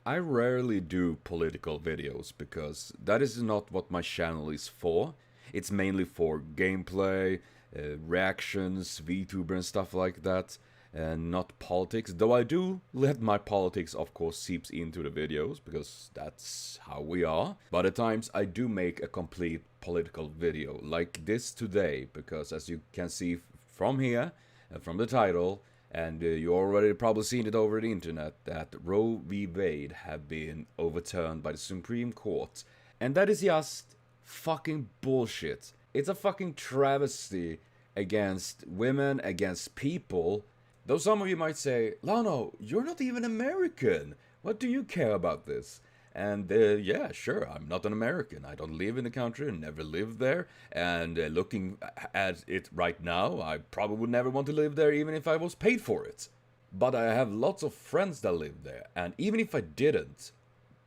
I rarely do political videos because that is not what my channel is for. It's mainly for gameplay, reactions, VTuber and stuff like that, and not politics. Though I do let my politics, of course, seeps into the videos because that's how we are. But at times I do make a complete political video, like this today, because as you can see from here, from the title, and you already probably seen it over the internet, that Roe v. Wade have been overturned by the Supreme Court. And that is just fucking bullshit. It's a fucking travesty against women, against people. Though some of you might say, Lano, you're not even American. What do you care about this? And yeah, sure, I'm not an American. I don't live in the country, never lived there. And looking at it right now, I probably would never want to live there even if I was paid for it. But I have lots of friends that live there. And even if I didn't,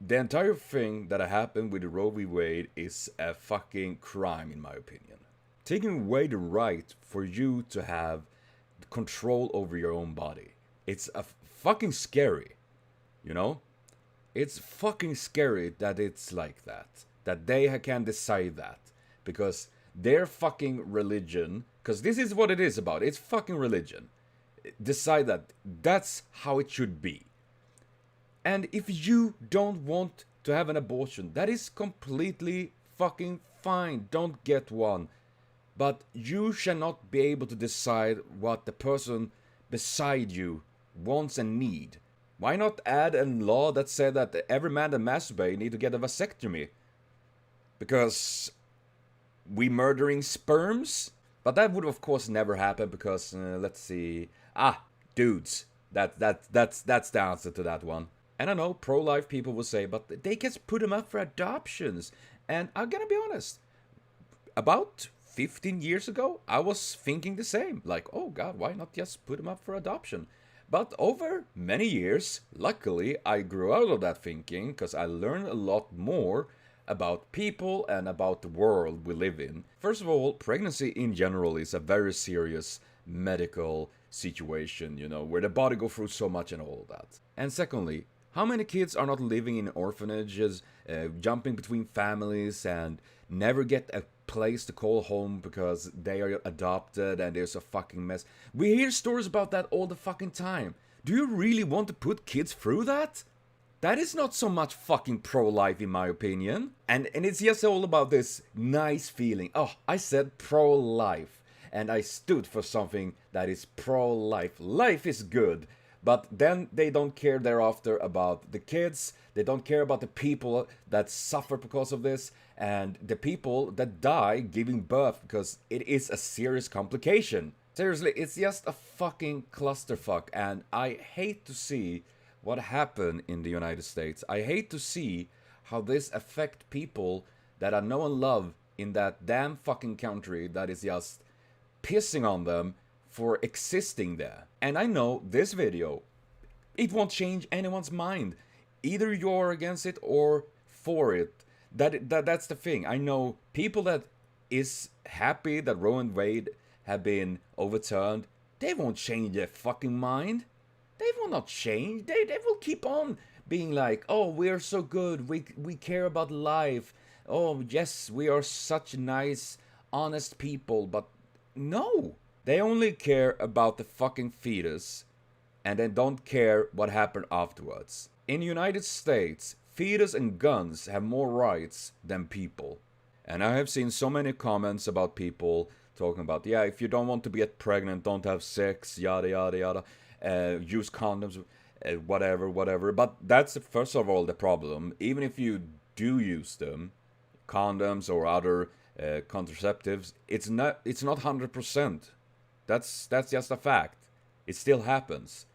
the entire thing that happened with Roe v. Wade is a fucking crime, in my opinion. Taking away the right for you to have control over your own body. It's a fucking scary, you know? It's fucking scary that it's like that. That they can decide that. Because their fucking religion, because this is what it is about, it's fucking religion, decide that that's how it should be. And if you don't want to have an abortion, that is completely fucking fine. Don't get one. But you shall not be able to decide what the person beside you wants and need. Why not add a law that said that every man that masturbates need to get a vasectomy? Because we murdering sperms? But that would of course never happen because, let's see... dudes. That's the answer to that one. And I know pro-life people will say, but they can put them up for adoptions. And I'm gonna be honest. About 15 years ago, I was thinking the same. Like, oh god, why not just put them up for adoption? But over many years, luckily, I grew out of that thinking because I learned a lot more about people and about the world we live in. First of all, pregnancy in general is a very serious medical situation, you know, where the body goes through so much and all that. And secondly, how many kids are not living in orphanages, jumping between families and never get a place to call home because they are adopted and there's a fucking mess. We hear stories about that all the fucking time. Do you really want to put kids through that? That is not so much fucking pro-life in my opinion. And it's just all about this nice feeling. Oh, I said pro-life. And I stood for something that is pro-life. Life is good. But then they don't care thereafter about the kids. They don't care about the people that suffer because of this. And the people that die giving birth because it is a serious complication. Seriously, it's just a fucking clusterfuck. And I hate to see what happened in the United States. I hate to see how this affect people that I know and love in that damn fucking country that is just pissing on them for existing there. And I know this video, it won't change anyone's mind. Either you're against it or for it. That's the thing. I know people that is happy that Roe and Wade have been overturned. They won't change their fucking mind. They will not change. They will keep on being like, oh, we are so good. We care about life. Oh, yes, we are such nice, honest people. But no. They only care about the fucking fetus. And they don't care what happened afterwards. In the United States, fetus and guns have more rights than people. And I have seen so many comments about people talking about, yeah, if you don't want to get pregnant, don't have sex, yada, yada, yada. Use condoms, whatever. But that's, first of all, the problem. Even if you do use them, condoms or other contraceptives, it's not 100%. That's just a fact. It still happens.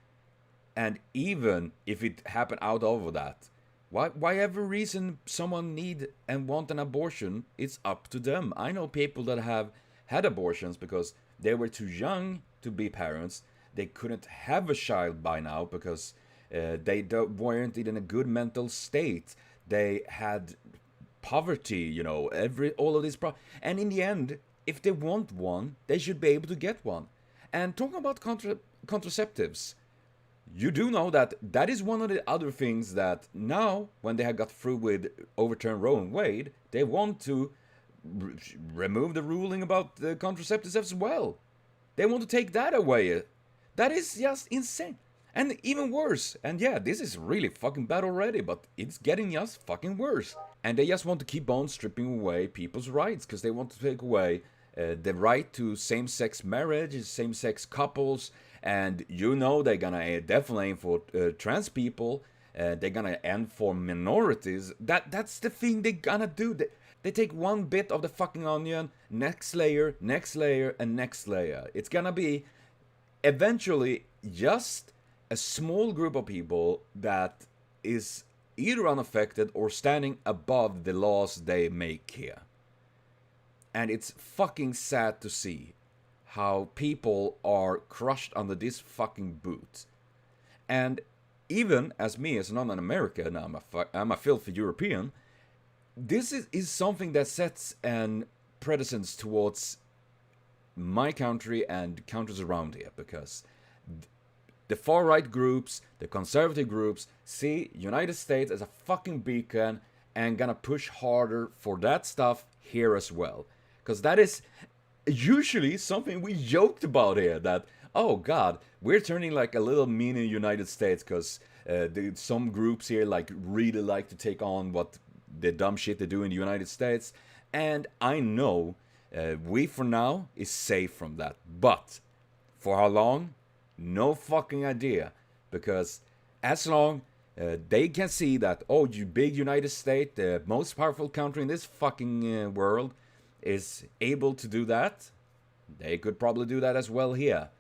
And even if it happened out of that, whatever reason someone need and want an abortion, it's up to them. I know people that have had abortions because they were too young to be parents. They couldn't have a child by now because they weren't in a good mental state. They had poverty, you know, all of these and in the end, if they want one, they should be able to get one. And talking about contraceptives, you do know that that is one of the other things that now, when they have got through with overturn Roe and Wade, they want to remove the ruling about the contraceptives as well. They want to take that away. That is just insane. And even worse. And yeah, this is really fucking bad already, but it's getting just fucking worse. And they just want to keep on stripping away people's rights because they want to take away the right to same-sex marriage, same-sex couples, and you know they're gonna definitely aim for trans people. They're gonna end for minorities. That's the thing they're gonna do. They take one bit of the fucking onion, next layer, and next layer. It's gonna be eventually just a small group of people that is either unaffected or standing above the laws they make here. And it's fucking sad to see how people are crushed under this fucking boot. And even as me, as not an American, I'm a filthy European, this is something that sets an precedence towards my country and countries around here, because the far-right groups, the conservative groups, see United States as a fucking beacon and gonna push harder for that stuff here as well. Because that is usually something we joked about here, that, oh god, we're turning like a little mini United States because some groups here like really like to take on what the dumb shit they do in the United States. And I know we for now is safe from that. But for how long? No fucking idea. Because as long they can see that, oh, you big United States, the most powerful country in this fucking world, is able to do that, they could probably do that as well here.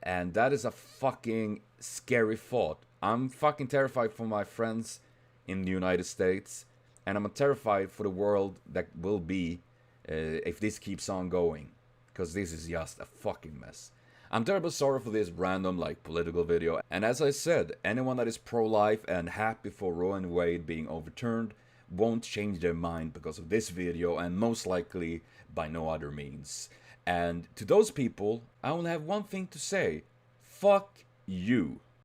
And that is a fucking scary thought. I'm fucking terrified for my friends in the United States, and I'm terrified for the world that will be if this keeps on going. Because this is just a fucking mess. I'm terribly sorry for this random like political video, and as I said, anyone that is pro-life and happy for Roe and Wade being overturned won't change their mind because of this video, and most likely by no other means. And to those people, I only have one thing to say: fuck you.